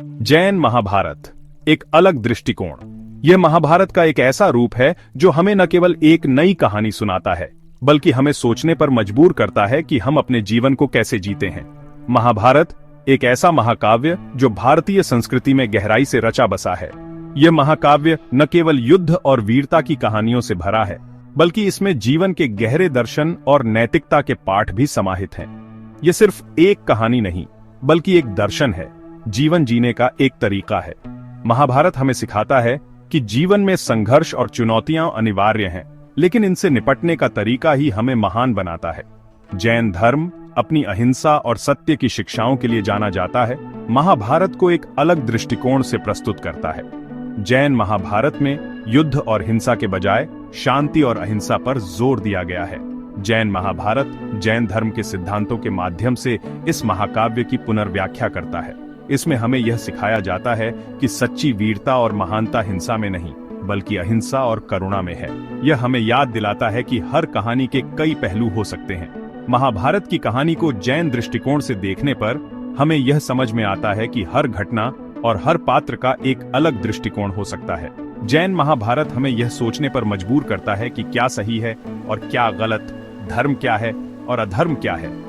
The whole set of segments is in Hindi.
जैन महाभारत एक अलग दृष्टिकोण। यह महाभारत का एक ऐसा रूप है जो हमें न केवल एक नई कहानी सुनाता है, बल्कि हमें सोचने पर मजबूर करता है कि हम अपने जीवन को कैसे जीते हैं। महाभारत एक ऐसा महाकाव्य जो भारतीय संस्कृति में गहराई से रचा बसा है। यह महाकाव्य न केवल युद्ध और वीरता की कहानियों से भरा है, बल्कि इसमें जीवन के गहरे दर्शन और नैतिकता के पाठ भी समाहित हैं। यह सिर्फ एक कहानी नहीं, बल्कि एक दर्शन है, जीवन जीने का एक तरीका है। महाभारत हमें सिखाता है कि जीवन में संघर्ष और चुनौतियां अनिवार्य हैं, लेकिन इनसे निपटने का तरीका ही हमें महान बनाता है। जैन धर्म अपनी अहिंसा और सत्य की शिक्षाओं के लिए जाना जाता है। महाभारत को एक अलग दृष्टिकोण से प्रस्तुत करता है। जैन महाभारत में युद्ध और हिंसा के बजाय शांति और अहिंसा पर जोर दिया गया है। जैन महाभारत जैन धर्म के सिद्धांतों के माध्यम से इस महाकाव्य की पुनर्व्याख्या करता है। इसमें हमें यह सिखाया जाता है कि सच्ची वीरता और महानता हिंसा में नहीं, बल्कि अहिंसा और करुणा में है। यह हमें याद दिलाता है कि हर कहानी के कई पहलू हो सकते हैं। महाभारत की कहानी को जैन दृष्टिकोण से देखने पर हमें यह समझ में आता है कि हर घटना और हर पात्र का एक अलग दृष्टिकोण हो सकता है। जैन महाभारत हमें यह सोचने पर मजबूर करता है कि क्या सही है और क्या गलत, धर्म क्या है और अधर्म क्या है।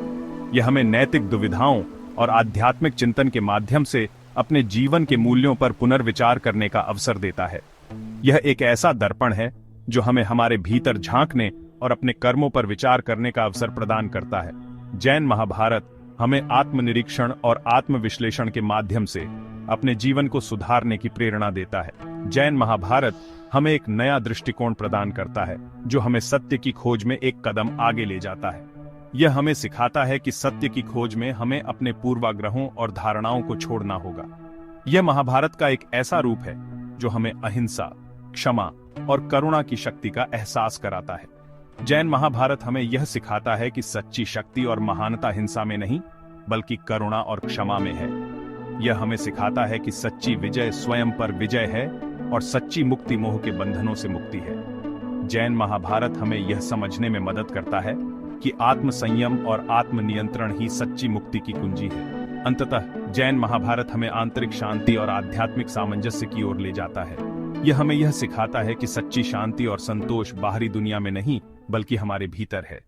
यह हमें नैतिक दुविधाओं और आध्यात्मिक चिंतन के माध्यम से अपने जीवन के मूल्यों पर पुनर्विचार करने का अवसर देता है। यह एक ऐसा दर्पण है जो हमें हमारे भीतर झांकने और अपने कर्मों पर विचार करने का अवसर प्रदान करता है। जैन महाभारत हमें आत्मनिरीक्षण और आत्मविश्लेषण के माध्यम से अपने जीवन को सुधारने की प्रेरणा देता है। जैन महाभारत हमें एक नया दृष्टिकोण प्रदान करता है जो हमें सत्य की खोज में एक कदम आगे ले जाता है। यह हमें सिखाता है कि सत्य की खोज में हमें अपने पूर्वाग्रहों और धारणाओं को छोड़ना होगा। यह महाभारत का एक ऐसा रूप है जो हमें अहिंसा, क्षमा और करुणा की शक्ति का एहसास कराता है। जैन महाभारत हमें यह सिखाता है कि सच्ची शक्ति और महानता हिंसा में नहीं, बल्कि करुणा और क्षमा में है। यह हमें सिखाता है कि सच्ची विजय स्वयं पर विजय है और सच्ची मुक्ति मोह के बंधनों से मुक्ति है। जैन महाभारत हमें यह समझने में मदद करता है कि आत्म संयम और आत्मनियंत्रण ही सच्ची मुक्ति की कुंजी है। अंततः जैन महाभारत हमें आंतरिक शांति और आध्यात्मिक सामंजस्य की ओर ले जाता है। यह हमें यह सिखाता है कि सच्ची शांति और संतोष बाहरी दुनिया में नहीं, बल्कि हमारे भीतर है।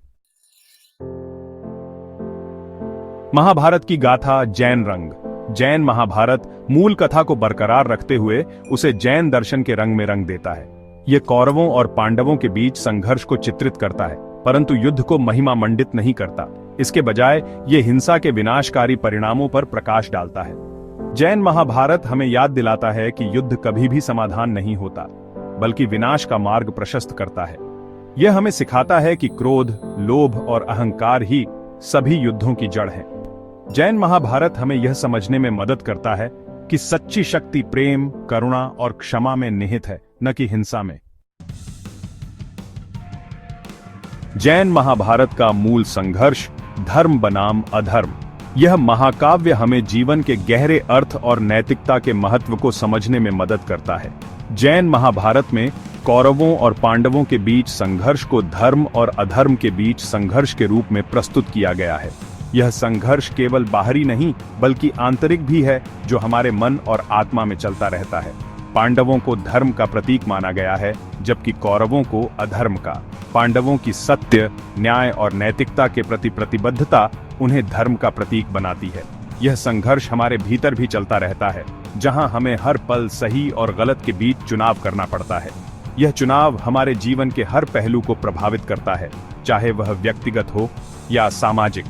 महाभारत की गाथा जैन रंग। जैन महाभारत मूल कथा को बरकरार रखते हुए उसे जैन दर्शन के रंग में रंग देता है। यह कौरवों और पांडवों के बीच संघर्ष को चित्रित करता है, परंतु युद्ध को महिमा मंडित नहीं करता। इसके बजाय यह हिंसा के विनाशकारी परिणामों पर प्रकाश डालता है। जैन महाभारत हमें याद दिलाता है कि युद्ध कभी भी समाधान नहीं होता, बल्कि विनाश का मार्ग प्रशस्त करता है। यह हमें सिखाता है कि क्रोध, लोभ और अहंकार ही सभी युद्धों की जड़ है। जैन महाभारत हमें यह समझने में मदद करता है कि सच्ची शक्ति प्रेम, करुणा और क्षमा में निहित है, न कि हिंसा में। जैन महाभारत का मूल संघर्ष धर्म बनाम अधर्म। यह महाकाव्य हमें जीवन के गहरे अर्थ और नैतिकता के महत्व को समझने में मदद करता है। जैन महाभारत में कौरवों और पांडवों के बीच संघर्ष को धर्म और अधर्म के बीच संघर्ष के रूप में प्रस्तुत किया गया है। यह संघर्ष केवल बाहरी नहीं, बल्कि आंतरिक भी है, जो हमारे मन और आत्मा में चलता रहता है। पांडवों को धर्म का प्रतीक माना गया है, जबकि कौरवों को अधर्म का। पांडवों की सत्य, न्याय और नैतिकता के प्रति प्रतिबद्धता उन्हें धर्म का प्रतीक बनाती है। यह संघर्ष हमारे भीतर भी चलता रहता है, जहां हमें हर पल सही और गलत के बीच चुनाव करना पड़ता है। यह चुनाव हमारे जीवन के हर पहलू को प्रभावित करता है, चाहे वह व्यक्तिगत हो या सामाजिक।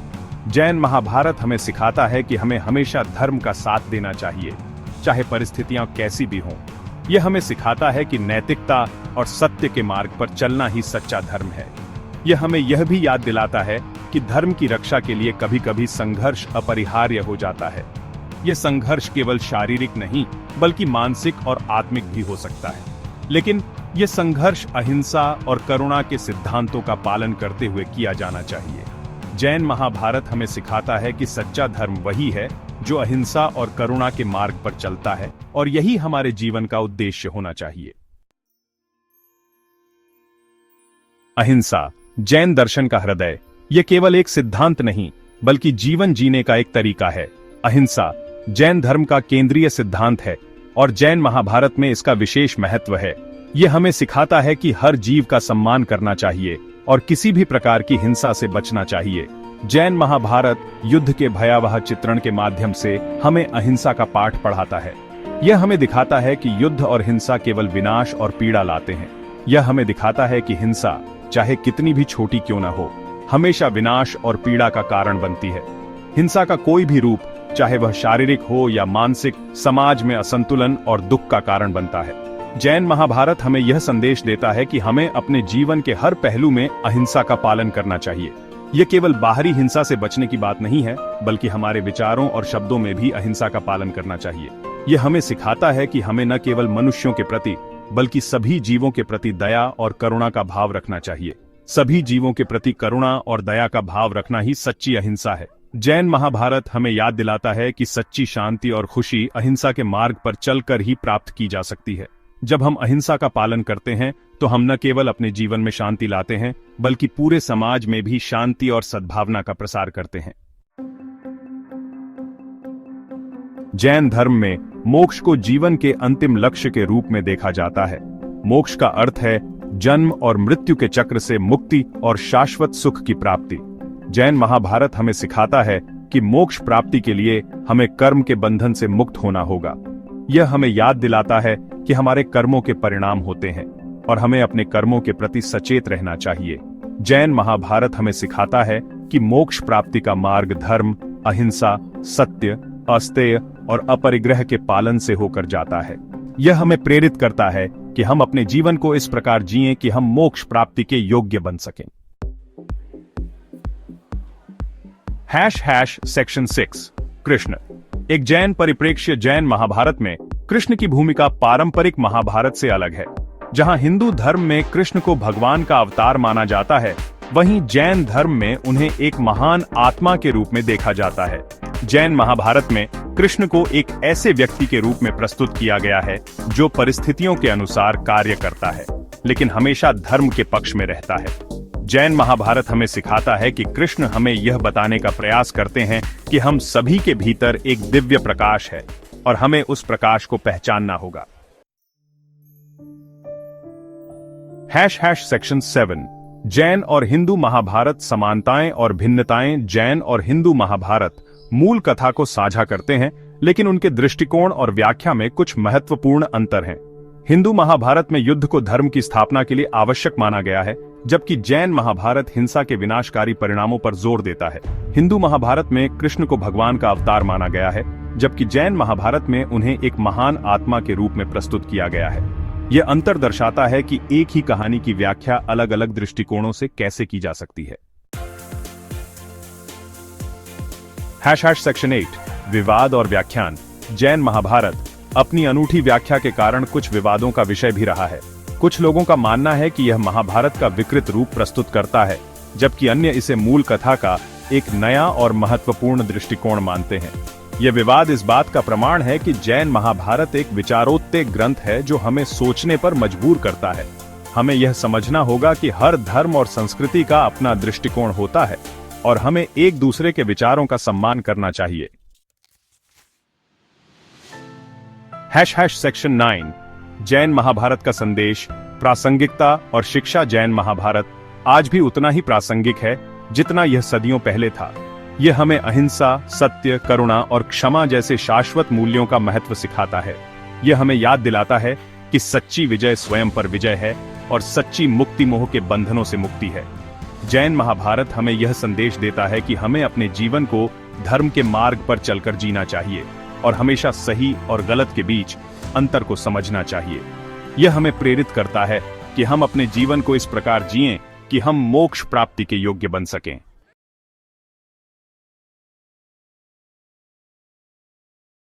जैन महाभारत हमें सिखाता है कि हमें हमेशा धर्म का साथ देना चाहिए, चाहे परिस्थितियां कैसी भी हों। यह हमें सिखाता है कि नैतिकता और सत्य के मार्ग पर चलना ही सच्चा धर्म है। यह हमें यह भी याद दिलाता है कि धर्म की रक्षा के लिए कभी-कभी संघर्ष अपरिहार्य हो जाता है। यह संघर्ष केवल शारीरिक नहीं, बल्कि मानसिक और आत्मिक भी हो सकता है। लेकिन यह संघर्ष अहिंसा और करुणा के सिद्धांतों का पालन करते हुए किया जाना चाहिए। जैन महाभारत हमें सिखाता है कि सच्चा धर्म वही है जो अहिंसा और करुणा के मार्ग पर चलता है, और यही हमारे जीवन का उद्देश्य होना चाहिए। अहिंसा जैन दर्शन का हृदय। यह केवल एक सिद्धांत नहीं, बल्कि जीवन जीने का एक तरीका है। अहिंसा जैन धर्म का केंद्रीय सिद्धांत है और जैन महाभारत में इसका विशेष महत्व है। यह हमें सिखाता है कि हर जीव का सम्मान करना चाहिए और किसी भी प्रकार की हिंसा से बचना चाहिए। जैन महाभारत युद्ध के भयावह चित्रण के माध्यम से हमें अहिंसा का पाठ पढ़ाता है। यह हमें दिखाता है कि युद्ध और हिंसा केवल विनाश और पीड़ा लाते हैं। यह हमें दिखाता है कि हिंसा, चाहे कितनी भी छोटी क्यों न हो, हमेशा विनाश और पीड़ा का कारण बनती है। हिंसा का कोई भी रूप, चाहे वह शारीरिक हो या मानसिक, समाज में असंतुलन और दुख का कारण बनता है। जैन महाभारत हमें यह संदेश देता है कि हमें अपने जीवन के हर पहलू में अहिंसा का पालन करना चाहिए। यह केवल बाहरी हिंसा से बचने की बात नहीं है, बल्कि हमारे विचारों और शब्दों में भी अहिंसा का पालन करना चाहिए। यह हमें सिखाता है कि हमें न केवल मनुष्यों के प्रति, बल्कि सभी जीवों के प्रति दया और करुणा का भाव रखना चाहिए। सभी जीवों के प्रति करुणा और दया का भाव रखना ही सच्ची अहिंसा है। जैन महाभारत हमें याद दिलाता है कि सच्ची शांति और खुशी अहिंसा के मार्ग पर चलकर ही प्राप्त की जा सकती है। जब हम अहिंसा का पालन करते हैं तो हम न केवल अपने जीवन में शांति लाते हैं, बल्कि पूरे समाज में भी शांति और सद्भावना का प्रसार करते हैं। जैन धर्म में मोक्ष को जीवन के अंतिम लक्ष्य के रूप में देखा जाता है। मोक्ष का अर्थ है जन्म और मृत्यु के चक्र से मुक्ति और शाश्वत सुख की प्राप्ति। जैन महाभारत हमें सिखाता है कि मोक्ष प्राप्ति के लिए हमें कर्म के बंधन से मुक्त होना होगा। यह हमें याद दिलाता है कि हमारे कर्मों के परिणाम होते हैं और हमें अपने कर्मों के प्रति सचेत रहना चाहिए। जैन महाभारत हमें सिखाता है कि मोक्ष प्राप्ति का मार्ग धर्म, अहिंसा, सत्य, अस्तेय और अपरिग्रह के पालन से होकर जाता है। यह हमें प्रेरित करता है कि हम अपने जीवन को इस प्रकार जिएं कि हम मोक्ष प्राप्ति के योग्य बन सकें। सेक्शन 6 कृष्ण। एक जैन परिप्रेक्ष्य जैन महाभारत में कृष्ण की भूमिका पारंपरिक महाभारत से अलग है। जहां हिंदू धर्म में कृष्ण को भगवान का अवतार माना जाता है, वहीं जैन धर्म में उन्हें एक महान आत्मा के रूप में देखा जाता है। जैन महाभारत में कृष्ण को एक ऐसे व्यक्ति के रूप में प्रस्तुत किया गया है जो परिस्थितियों के अनुसार कार्य करता है, लेकिन हमेशा धर्म के पक्ष में रहता है। जैन महाभारत हमें सिखाता है कि कृष्ण हमें यह बताने का प्रयास करते हैं कि हम सभी के भीतर एक दिव्य प्रकाश है और हमें उस प्रकाश को पहचानना होगा। सेक्शन 7 जैन और हिंदू महाभारत समानताएं और भिन्नताएं। जैन और हिंदू महाभारत मूल कथा को साझा करते हैं, लेकिन उनके दृष्टिकोण और व्याख्या में कुछ महत्वपूर्ण अंतर हैं। हिंदू महाभारत में युद्ध को धर्म की स्थापना के लिए आवश्यक माना गया है, जबकि जैन महाभारत हिंसा के विनाशकारी परिणामों पर जोर देता है। हिंदू महाभारत में कृष्ण को भगवान का अवतार माना गया है, जबकि जैन महाभारत में उन्हें एक महान आत्मा के रूप में प्रस्तुत किया गया है। यह अंतर दर्शाता है कि एक ही कहानी की व्याख्या अलग अलग दृष्टिकोणों से कैसे की जा सकती है। सेक्शन 8 विवाद और व्याख्यान। जैन महाभारत अपनी अनूठी व्याख्या के कारण कुछ विवादों का विषय भी रहा है। कुछ लोगों का मानना है कि यह महाभारत का विकृत रूप प्रस्तुत करता है, जबकि अन्य इसे मूल कथा का एक नया और महत्वपूर्ण दृष्टिकोण मानते हैं। यह विवाद इस बात का प्रमाण है कि जैन महाभारत एक विचारोत्तेजक ग्रंथ है जो हमें सोचने पर मजबूर करता है। हमें यह समझना होगा कि हर धर्म और संस्कृति का अपना दृष्टिकोण होता है और हमें एक दूसरे के विचारों का सम्मान करना चाहिए। सेक्शन 9 जैन महाभारत का संदेश, प्रासंगिकता और शिक्षा। जैन महाभारत आज भी उतना ही प्रासंगिक है जितना यह सदियों पहले था। यह हमें अहिंसा, सत्य, करुणा और क्षमा जैसे शाश्वत मूल्यों का महत्व सिखाता है। यह हमें याद दिलाता है कि सच्ची विजय स्वयं पर विजय है और सच्ची मुक्ति मोह के बंधनों से मुक्ति है। जैन महाभारत हमें यह संदेश देता है कि हमें अपने जीवन को धर्म के मार्ग पर चलकर जीना चाहिए और हमेशा सही और गलत के बीच अंतर को समझना चाहिए। यह हमें प्रेरित करता है कि हम अपने जीवन को इस प्रकार जिएं कि हम मोक्ष प्राप्ति के योग्य बन सकें।